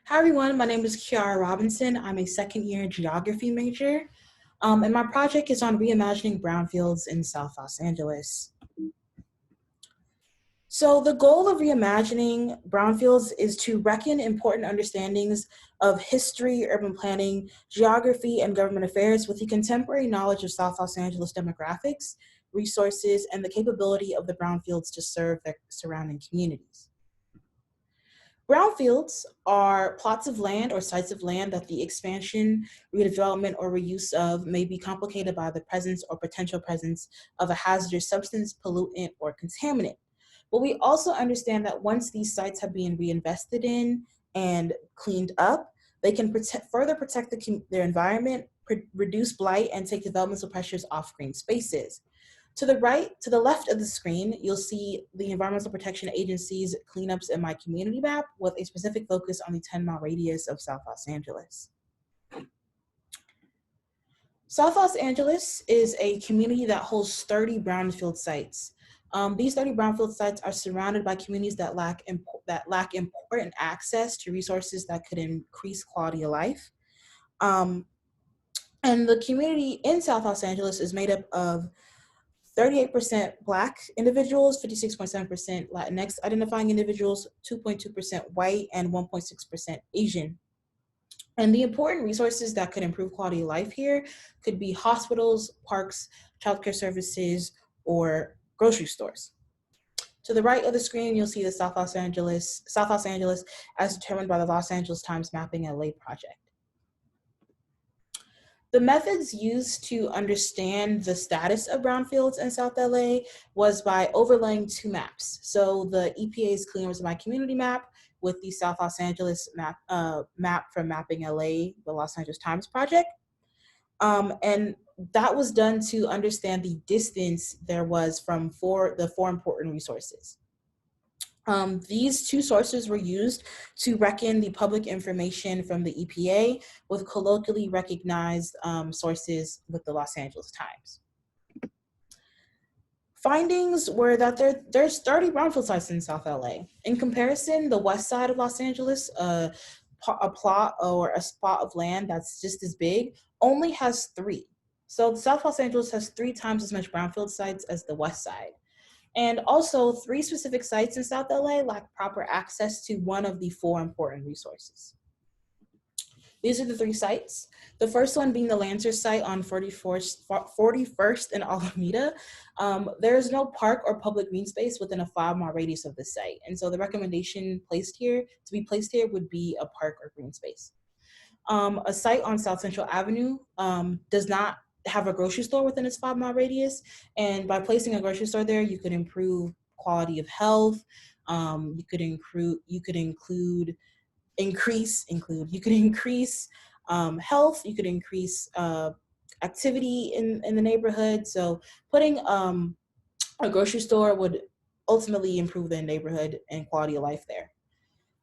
Hi everyone, my name is Kyara Robinson. I'm a second-year geography major, and my project is on reimagining brownfields in South Los Angeles. So the goal of reimagining brownfields is to reckon important understandings of history, urban planning, geography, and government affairs with the contemporary knowledge of South Los Angeles demographics, resources, and the capability of the brownfields to serve their surrounding communities. Brownfields are plots of land or sites of land that the expansion, redevelopment, or reuse of may be complicated by the presence or potential presence of a hazardous substance, pollutant, or contaminant. But we also understand that once these sites have been reinvested in and cleaned up, they can further protect their environment, reduce blight, and take developmental pressures off green spaces. To the left of the screen, you'll see the Environmental Protection Agency's cleanups in my community map with a specific focus on the 10-mile radius of South Los Angeles. South Los Angeles is a community that holds 30 brownfield sites. These 30 brownfield sites are surrounded by communities that lack important access to resources that could increase quality of life. And the community in South Los Angeles is made up of 38% Black individuals, 56.7% Latinx identifying individuals, 2.2% white, and 1.6% Asian. And the important resources that could improve quality of life here could be hospitals, parks, childcare services, or grocery stores. To the right of the screen, you'll see the South Los Angeles as determined by the Los Angeles Times Mapping LA project. The methods used to understand the status of brownfields in South LA was by overlaying two maps. So the EPA's Clean Rivers of My Community map with the South Los Angeles map from Mapping LA, the Los Angeles Times project. And that was done to understand the distance there was from the four important resources. These two sources were used to reckon the public information from the EPA with colloquially recognized sources with the Los Angeles Times. Findings were that there's 30 brownfield sites in South LA. In comparison, the west side of Los Angeles, a plot or a spot of land that's just as big, only has 3. So South Los Angeles has 3 times as much brownfield sites as the west side. And also 3 specific sites in South LA lack proper access to one of the 4 important resources. These are the 3 sites. The first one being the Lancer site on 41st and Alameda. There is no park or public green space within a 5-mile radius of the site. And so the recommendation to be placed here would be a park or green space. A site on South Central Avenue does not have a grocery store within its 5-mile radius. And by placing a grocery store there, you could improve quality of health. You could increase health. You could increase activity in the neighborhood. So putting a grocery store would ultimately improve the neighborhood and quality of life there.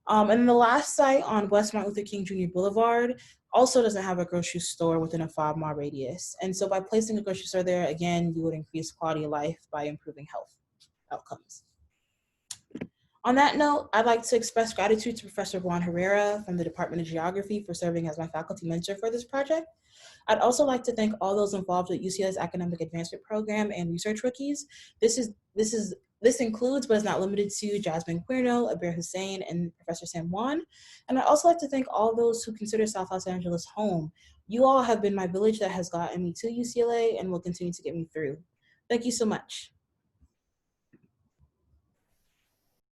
And the last site on West Martin Luther King Jr. Boulevard also doesn't have a grocery store within a 5-mile radius. And so by placing a grocery store there, again, you would increase quality of life by improving health outcomes. On that note, I'd like to express gratitude to Professor Juan Herrera from the Department of Geography for serving as my faculty mentor for this project. I'd also like to thank all those involved with UCLA's Academic Advancement Program and Research Rookies. This includes, but is not limited to, Jasmine Quirno, Abir Hussein, and Professor Sam Wan. And I'd also like to thank all those who consider South Los Angeles home. You all have been my village that has gotten me to UCLA and will continue to get me through. Thank you so much.